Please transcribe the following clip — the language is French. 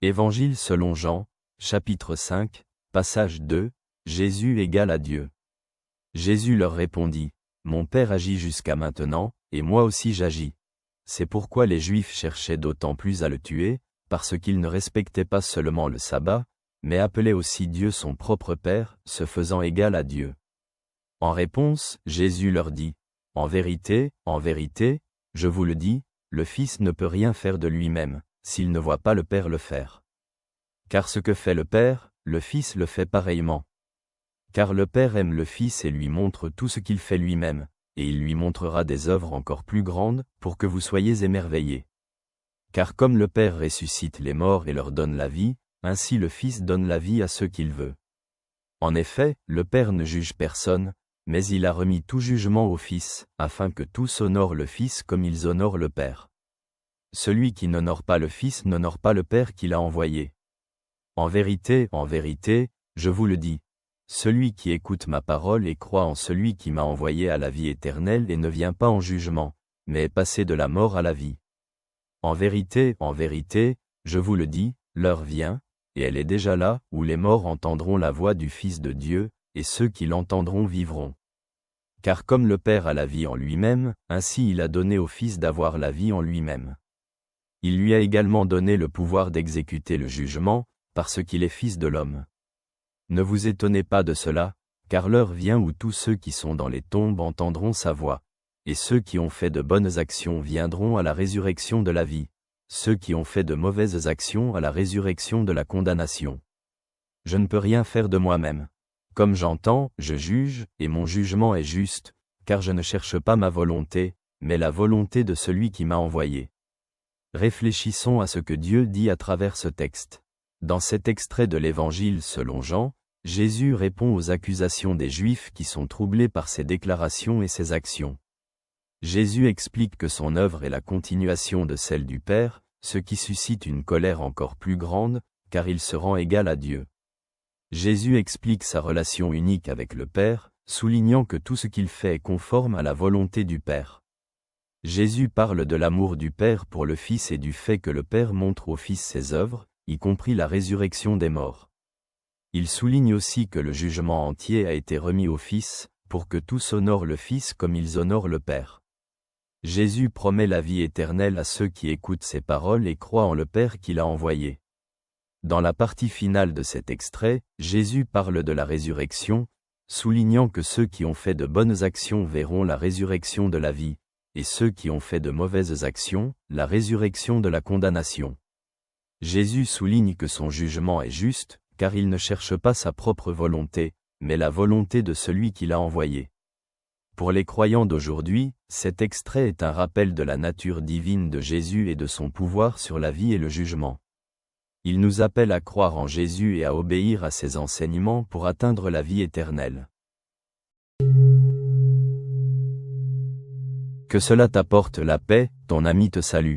Évangile selon Jean, chapitre 5, passage 2, Jésus égale à Dieu. Jésus leur répondit, « Mon Père agit jusqu'à maintenant, et moi aussi j'agis. » C'est pourquoi les Juifs cherchaient d'autant plus à le tuer, parce qu'il ne respectait pas seulement le sabbat, mais appelait aussi Dieu son propre Père, se faisant égal à Dieu. En réponse, Jésus leur dit, « en vérité, je vous le dis, le Fils ne peut rien faire de lui-même, s'il ne voit pas le Père le faire. Car ce que fait le Père, le Fils le fait pareillement. Car le Père aime le Fils et lui montre tout ce qu'il fait lui-même, et il lui montrera des œuvres encore plus grandes, pour que vous soyez émerveillés. Car comme le Père ressuscite les morts et leur donne la vie, ainsi le Fils donne la vie à ceux qu'il veut. En effet, le Père ne juge personne, mais il a remis tout jugement au Fils, afin que tous honorent le Fils comme ils honorent le Père. Celui qui n'honore pas le Fils n'honore pas le Père qui l'a envoyé. En vérité, je vous le dis, celui qui écoute ma parole et croit en celui qui m'a envoyé a la vie éternelle et ne vient pas en jugement, mais est passé de la mort à la vie. En vérité, je vous le dis, l'heure vient, et elle est déjà là, où les morts entendront la voix du Fils de Dieu, et ceux qui l'entendront vivront. Car comme le Père a la vie en lui-même, ainsi il a donné au Fils d'avoir la vie en lui-même. Il lui a également donné le pouvoir d'exécuter le jugement, parce qu'il est Fils de l'homme. Ne vous étonnez pas de cela, car l'heure vient où tous ceux qui sont dans les tombes entendront sa voix, et ceux qui ont fait de bonnes actions viendront à la résurrection de la vie, ceux qui ont fait de mauvaises actions à la résurrection de la condamnation. Je ne peux rien faire de moi-même. Comme j'entends, je juge, et mon jugement est juste, car je ne cherche pas ma volonté, mais la volonté de celui qui m'a envoyé. Réfléchissons à ce que Dieu dit à travers ce texte. Dans cet extrait de l'Évangile selon Jean, Jésus répond aux accusations des Juifs qui sont troublés par ses déclarations et ses actions. Jésus explique que son œuvre est la continuation de celle du Père, ce qui suscite une colère encore plus grande, car il se rend égal à Dieu. Jésus explique sa relation unique avec le Père, soulignant que tout ce qu'il fait est conforme à la volonté du Père. Jésus parle de l'amour du Père pour le Fils et du fait que le Père montre au Fils ses œuvres, y compris la résurrection des morts. Il souligne aussi que le jugement entier a été remis au Fils, pour que tous honorent le Fils comme ils honorent le Père. Jésus promet la vie éternelle à ceux qui écoutent ses paroles et croient en le Père qu'il a envoyé. Dans la partie finale de cet extrait, Jésus parle de la résurrection, soulignant que ceux qui ont fait de bonnes actions verront la résurrection de la vie, et ceux qui ont fait de mauvaises actions, la résurrection de la condamnation. Jésus souligne que son jugement est juste, car il ne cherche pas sa propre volonté, mais la volonté de celui qui l'a envoyé. Pour les croyants d'aujourd'hui, cet extrait est un rappel de la nature divine de Jésus et de son pouvoir sur la vie et le jugement. Il nous appelle à croire en Jésus et à obéir à ses enseignements pour atteindre la vie éternelle. Que cela t'apporte la paix, ton ami te salue.